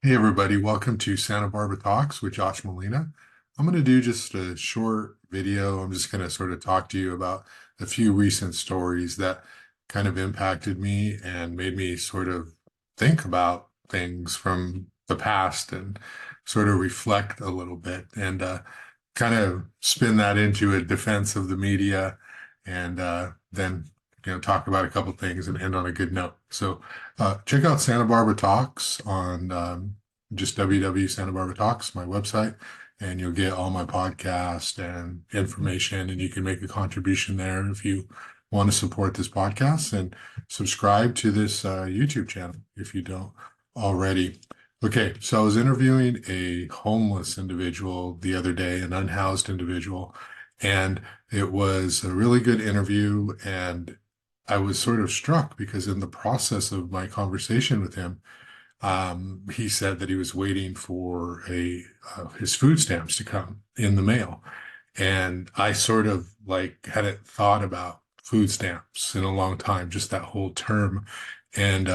Hey everybody, welcome to Santa Barbara Talks with Josh Molina. I'm going to do just a short video. I'm just going to sort of talk to you about a few recent stories that kind of impacted me and made me sort of think about things from the past and sort of reflect a little bit and kind of spin that into a defense of the media and then talk about a couple things and end on a good note. So check out Santa Barbara Talks on just www Santa Barbara Talks, my website, and you'll get all my podcast and information, and you can make a contribution there if you want to support this podcast and subscribe to this YouTube channel if you don't already. Okay, so I was interviewing a homeless individual the other day, an unhoused individual, and it was a really good interview. And I was sort of struck because in the process of my conversation with him, he said that he was waiting for his food stamps to come in the mail. And I sort of like hadn't thought about food stamps in a long time, just that whole term. And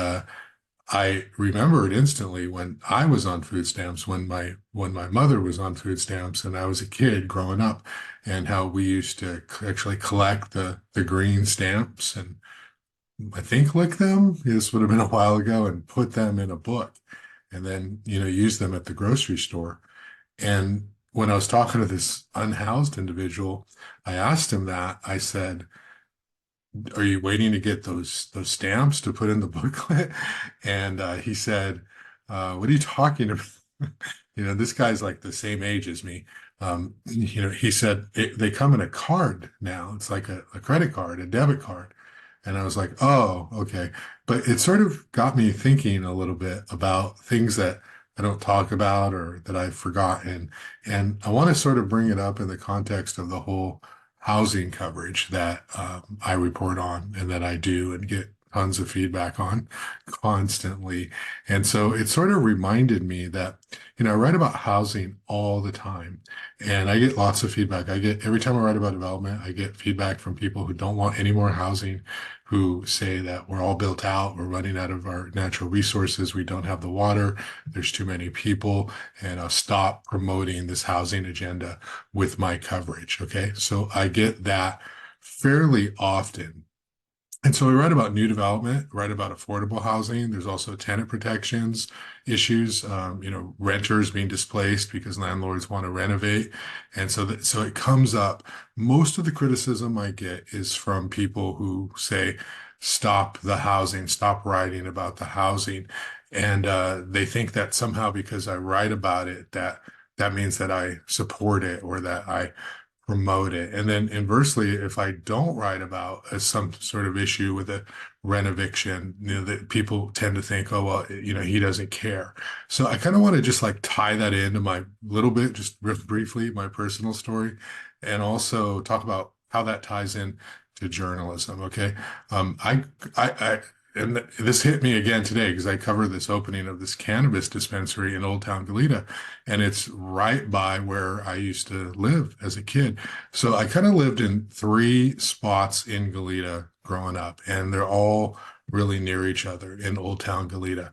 I remembered instantly when I was on food stamps, when my mother was on food stamps, and I was a kid growing up, and how we used to actually collect the green stamps and I think lick them. This would have been a while ago, and put them in a book, and then use them at the grocery store. And when I was talking to this unhoused individual, I asked him that. I said, are you waiting to get those stamps to put in the booklet? And he said, what are you talking about? This guy's like the same age as me. He said they come in a card now. It's like a credit card, a debit card. And I was like, oh, okay. But it sort of got me thinking a little bit about things that I don't talk about or that I've forgotten. And I want to sort of bring it up in the context of the whole housing coverage that I report on and that I do and get tons of feedback on constantly. And so it sort of reminded me that, I write about housing all the time and I get lots of feedback. Every time I write about development, I get feedback from people who don't want any more housing, who say that we're all built out, we're running out of our natural resources, we don't have the water, there's too many people, and I'll stop promoting this housing agenda with my coverage. Okay. So I get that fairly often. And so we write about new development, write about affordable housing. There's also tenant protections issues, renters being displaced because landlords want to renovate. And so it comes up. Most of the criticism I get is from people who say, stop the housing, stop writing about the housing. And they think that somehow because I write about it, that means that I support it or that I promote it. And then inversely, if I don't write about some sort of issue with a rent eviction, that people tend to think, oh, well, he doesn't care. So I kind of want to just like tie that into my little bit, just briefly, my personal story, and also talk about how that ties in to journalism. Okay. And this hit me again today because I covered this opening of this cannabis dispensary in Old Town Goleta, and it's right by where I used to live as a kid. So I kind of lived in three spots in Goleta growing up, and they're all really near each other in Old Town Goleta.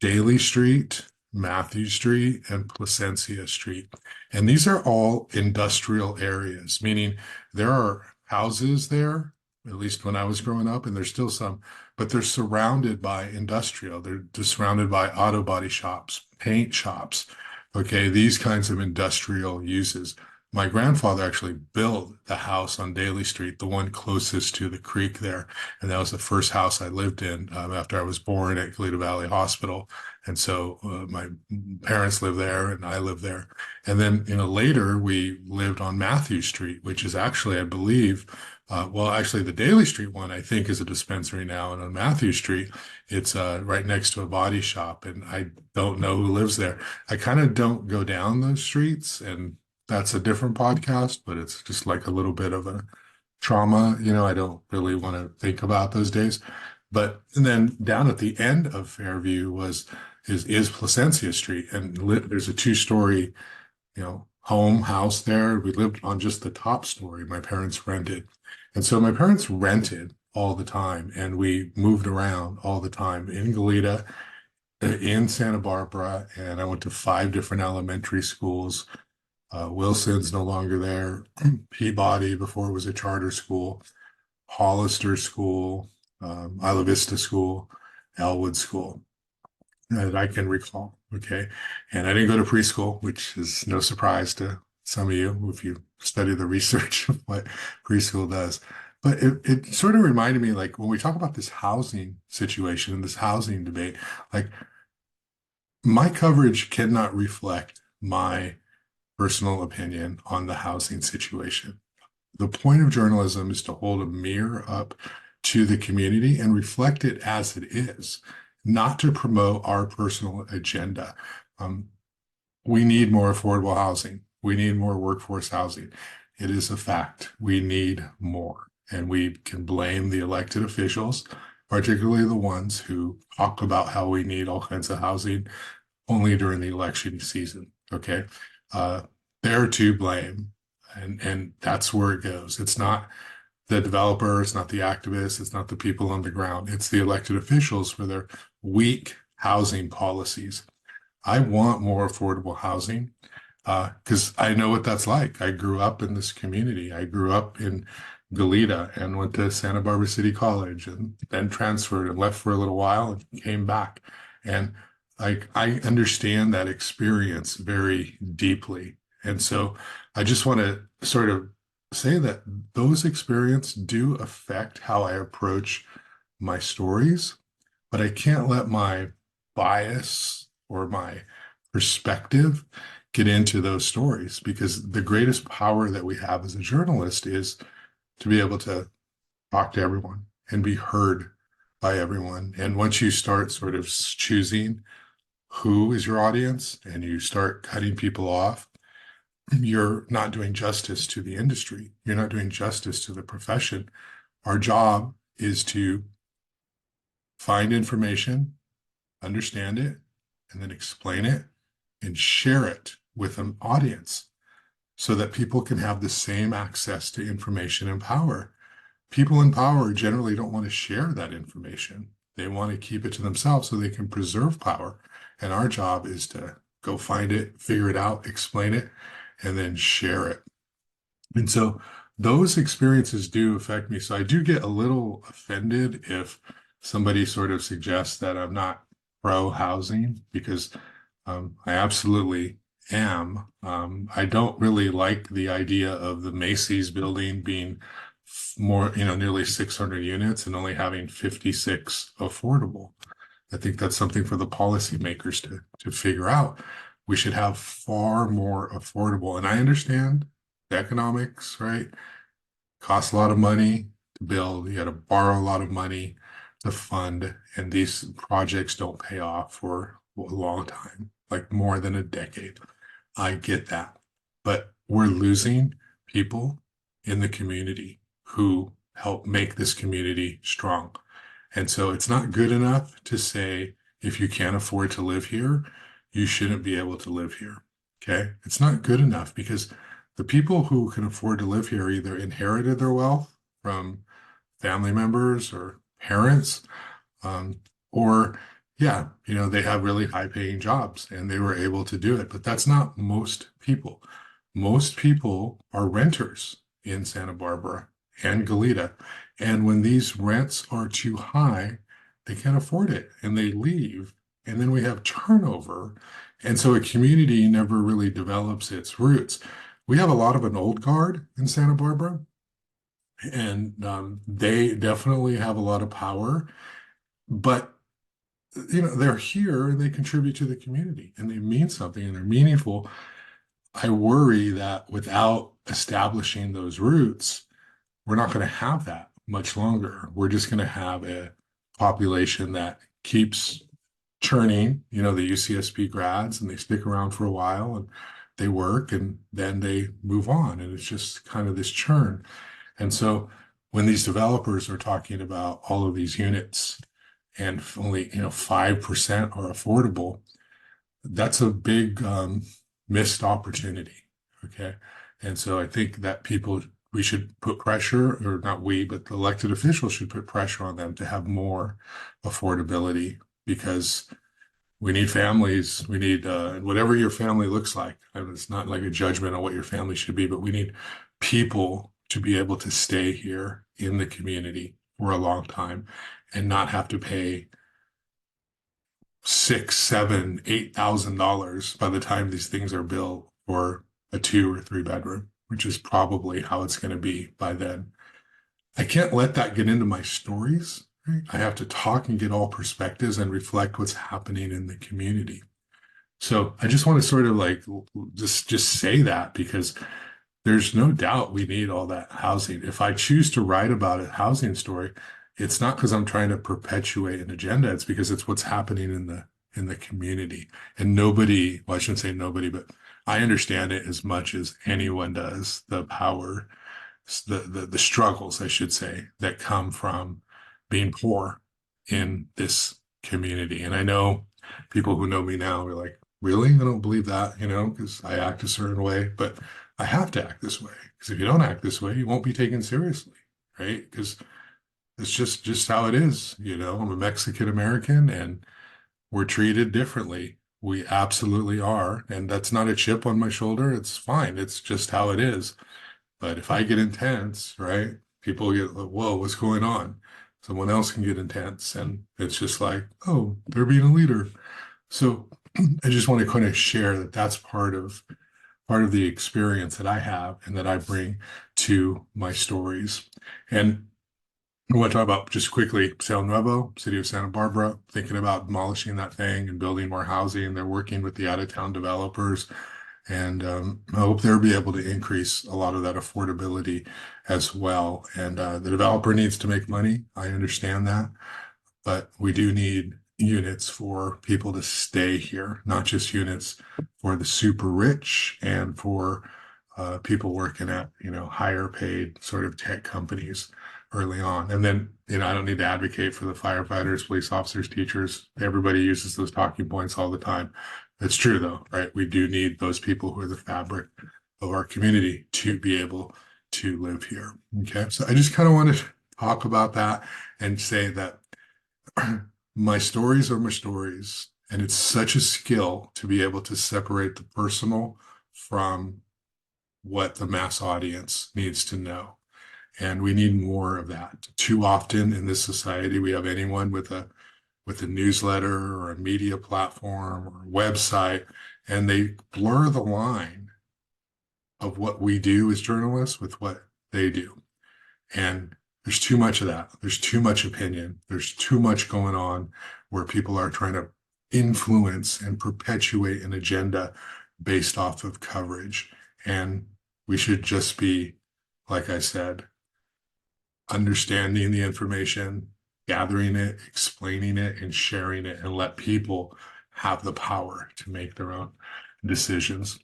Daly Street, Matthew Street, and Placencia Street. And these are all industrial areas, meaning there are houses there, at least when I was growing up, and there's still some, but they're surrounded by industrial. They're surrounded by auto body shops, paint shops, okay, these kinds of industrial uses. My grandfather actually built the house on Daly Street, the one closest to the creek there. And that was the first house I lived in after I was born at Goleta Valley Hospital. And so my parents lived there and I lived there. And then, later we lived on Matthew Street, which is actually, I believe, actually, the Daly Street one, I think, is a dispensary now. And on Matthew Street, it's right next to a body shop. And I don't know who lives there. I kind of don't go down those streets. And that's a different podcast, but it's just like a little bit of a trauma. I don't really want to think about those days. But and then down at the end of Fairview is Placencia Street. And there's a two-story, house there. We lived on just the top story. My parents rented. And so my parents rented all the time and we moved around all the time in Goleta in Santa Barbara, and I went to 5 different elementary schools. Wilson's no longer there. Peabody, before it was a charter school, Hollister School, Isla Vista School, Elwood School, that I can recall. Okay. And I didn't go to preschool, which is no surprise to some of you if you study the research of what preschool does. But it sort of reminded me, like, when we talk about this housing situation and this housing debate, like, my coverage cannot reflect my personal opinion on the housing situation. The point of journalism is to hold a mirror up to the community and reflect it as it is, not to promote our personal agenda. Um, we need more affordable housing. We need more workforce housing. It is a fact. We need more. And we can blame the elected officials, particularly the ones who talk about how we need all kinds of housing only during the election season. Okay. Uh, they're to blame. And that's where it goes. It's not the developer, it's not the activists, it's not the people on the ground. It's the elected officials for their weak housing policies. I want more affordable housing because I know what that's like. I grew up in this community. I grew up in Goleta and went to Santa Barbara City College and then transferred and left for a little while and came back. And like I understand that experience very deeply. And so I just want to sort of say that those experiences do affect how I approach my stories, but I can't let my bias or my perspective get into those stories because the greatest power that we have as a journalist is to be able to talk to everyone and be heard by everyone. And once you start sort of choosing who is your audience and you start cutting people off, you're not doing justice to the industry. You're not doing justice to the profession. Our job is to find information, understand it, and then explain it and share it with an audience so that people can have the same access to information and power. People in power generally don't want to share that information. They want to keep it to themselves so they can preserve power. And our job is to go find it, figure it out, explain it, and then share it. And so those experiences do affect me. So I do get a little offended if somebody sort of suggests that I'm not pro housing because I absolutely am. I don't really like the idea of the Macy's building being more, nearly 600 units and only having 56 affordable. I think that's something for the policymakers to figure out. We should have far more affordable. And I understand the economics, right? Costs a lot of money to build. You got to borrow a lot of money to fund, and these projects don't pay off for a long time, like more than a decade. I get that, but we're losing people in the community who help make this community strong. And so it's not good enough to say, if you can't afford to live here, you shouldn't be able to live here. Okay. It's not good enough because the people who can afford to live here either inherited their wealth from family members or parents, um, or yeah, they have really high paying jobs and they were able to do it. But that's not most people. Most people are renters in Santa Barbara and Goleta. And when these rents are too high, they can't afford it and they leave. And then we have turnover. And so a community never really develops its roots. We have a lot of an old guard in Santa Barbara, and they definitely have a lot of power. But they're here and they contribute to the community and they mean something and they're meaningful. I worry that without establishing those roots, we're not going to have that much longer. We're just going to have a population that keeps churning, the UCSB grads, and they stick around for a while and they work and then they move on. And it's just kind of this churn. And so when these developers are talking about all of these units and only 5% are affordable, that's a big missed opportunity. Okay. And so I think that we should put pressure, or not we, but the elected officials should put pressure on them to have more affordability because we need families. We need whatever your family looks like. I mean, it's not like a judgment on what your family should be, but we need people to be able to stay here in the community for a long time and not have to pay six, seven, $8,000 by the time these things are built for a 2 or 3 bedroom, which is probably how it's going to be by then. I can't let that get into my stories. Right? I have to talk and get all perspectives and reflect what's happening in the community. So I just want to sort of like just say that because there's no doubt we need all that housing. If I choose to write about a housing story, it's not because I'm trying to perpetuate an agenda. It's because it's what's happening in the community. And nobody, well, I shouldn't say nobody, but I understand it as much as anyone does, the power, the struggles, I should say, that come from being poor in this community. And I know people who know me now are like, really? I don't believe that, because I act a certain way, but I have to act this way. Because if you don't act this way, you won't be taken seriously, right? Because it's just how it is. I'm a Mexican American and we're treated differently. We absolutely are. And that's not a chip on my shoulder. It's fine. It's just how it is. But if I get intense, right, people get, whoa, what's going on? Someone else can get intense. And it's just like, oh, they're being a leader. So I just want to kind of share that that's part of the experience that I have and that I bring to my stories. And I want to talk about just quickly Sal Nuevo, city of Santa Barbara, thinking about demolishing that thing and building more housing. They're working with the out-of-town developers. And I hope they'll be able to increase a lot of that affordability as well. And the developer needs to make money. I understand that. But we do need units for people to stay here, not just units for the super rich and for people working at, higher paid sort of tech companies early on. And then, I don't need to advocate for the firefighters, police officers, teachers. Everybody uses those talking points all the time. It's true though, right? We do need those people who are the fabric of our community to be able to live here. Okay. So I just kind of want to talk about that and say that my stories are my stories. And it's such a skill to be able to separate the personal from what the mass audience needs to know. And we need more of that. Too often in this society, we have anyone with a newsletter or a media platform or a website, and they blur the line of what we do as journalists with what they do. And there's too much of that. There's too much opinion. There's too much going on where people are trying to influence and perpetuate an agenda based off of coverage. And we should just be, like I said, understanding the information, gathering it, explaining it, and sharing it, and let people have the power to make their own decisions.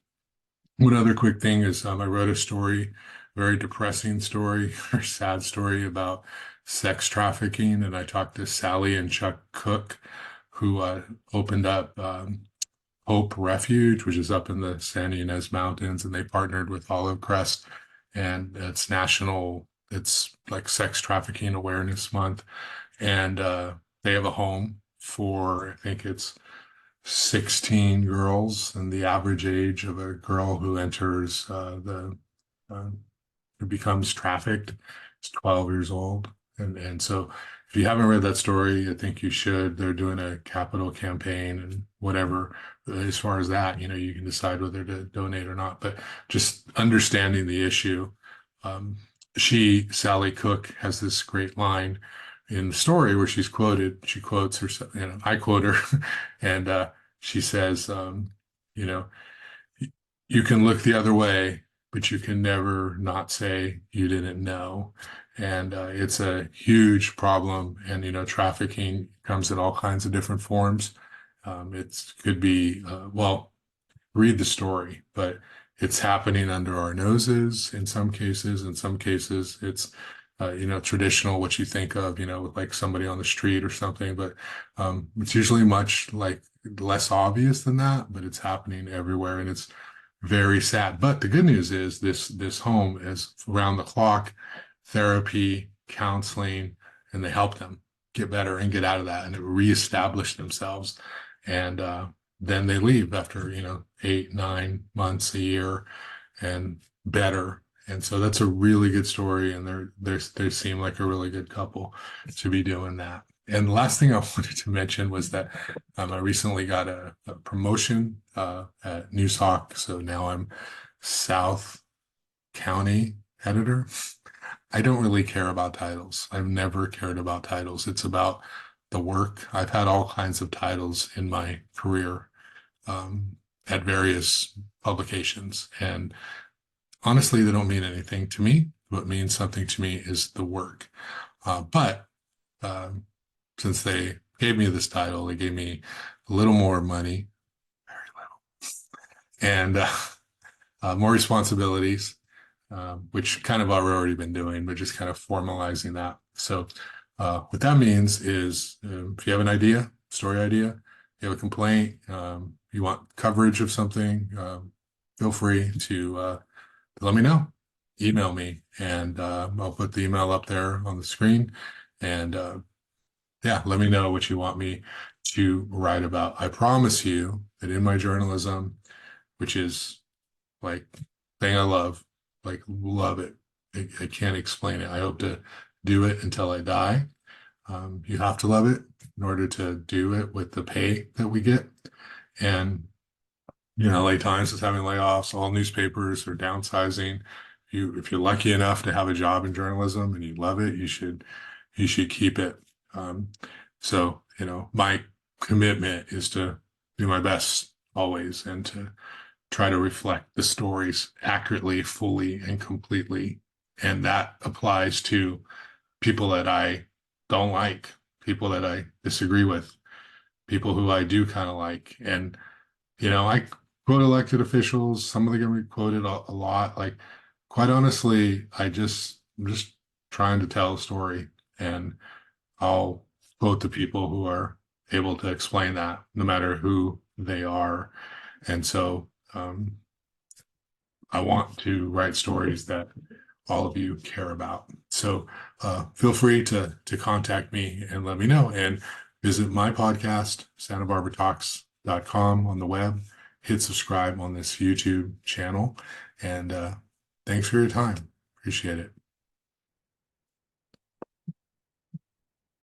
One other quick thing is I wrote a story, very depressing story or sad story about sex trafficking. And I talked to Sally and Chuck Cook, who opened up Hope Refuge, which is up in the San Ynez Mountains. And they partnered with Olive Crest. And it's like Sex Trafficking Awareness Month. And they have a home for, I think it's 16 girls, and the average age of a girl who enters who becomes trafficked is 12 years old. And so if you haven't read that story, I think you should. They're doing a capital campaign and whatever. As far as that, you can decide whether to donate or not. But just understanding the issue. Sally Cook, has this great line in the story where she quotes her, I quote her, and she says, you can look the other way, but you can never not say you didn't know. And it's a huge problem. And, trafficking comes in all kinds of different forms. It could be, read the story, but it's happening under our noses in some cases. In some cases, it's traditional, what you think of, with like somebody on the street or something, but it's usually much like less obvious than that, but it's happening everywhere and it's very sad. But the good news is this home is around the clock therapy, counseling, and they help them get better and get out of that and reestablish themselves. and then they leave after 8, 9 months, a year, and better. And so that's a really good story, and they seem like a really good couple to be doing that. And the last thing I wanted to mention was that I recently got a promotion at Newshawk, so now I'm South County editor. I don't really care about titles. I've never cared about titles. It's about the work. I've had all kinds of titles in my career um, at various publications, and honestly, they don't mean anything to me. What means something to me is the work. But um, since they gave me this title, they gave me a little more money, very little, and more responsibilities, which kind of I've already been doing, but just kind of formalizing that. So what that means is if you have an idea, story idea, you have a complaint, you want coverage of something, feel free to let me know. Email me, and I'll put the email up there on the screen. And yeah, let me know what you want me to write about. I promise you that in my journalism, which is like thing I love it. I can't explain it. I hope to do it until I die. You have to love it in order to do it with the pay that we get. And LA Times is having layoffs. All newspapers are downsizing. If you're lucky enough to have a job in journalism and you love it, you should keep it. Um, so, my commitment is to do my best always and to try to reflect the stories accurately, fully, and completely. And that applies to people that I don't like, people that I disagree with, people who I do kind of like. And I quote elected officials. Some of them are going to be quoted a lot. Like, quite honestly, I'm just trying to tell a story, and I'll quote the people who are able to explain that, no matter who they are. And so I want to write stories that all of you care about. So feel free to contact me and let me know. And visit my podcast, SantaBarbaraTalks.com on the web. Hit subscribe on this YouTube channel. And thanks for your time. Appreciate it.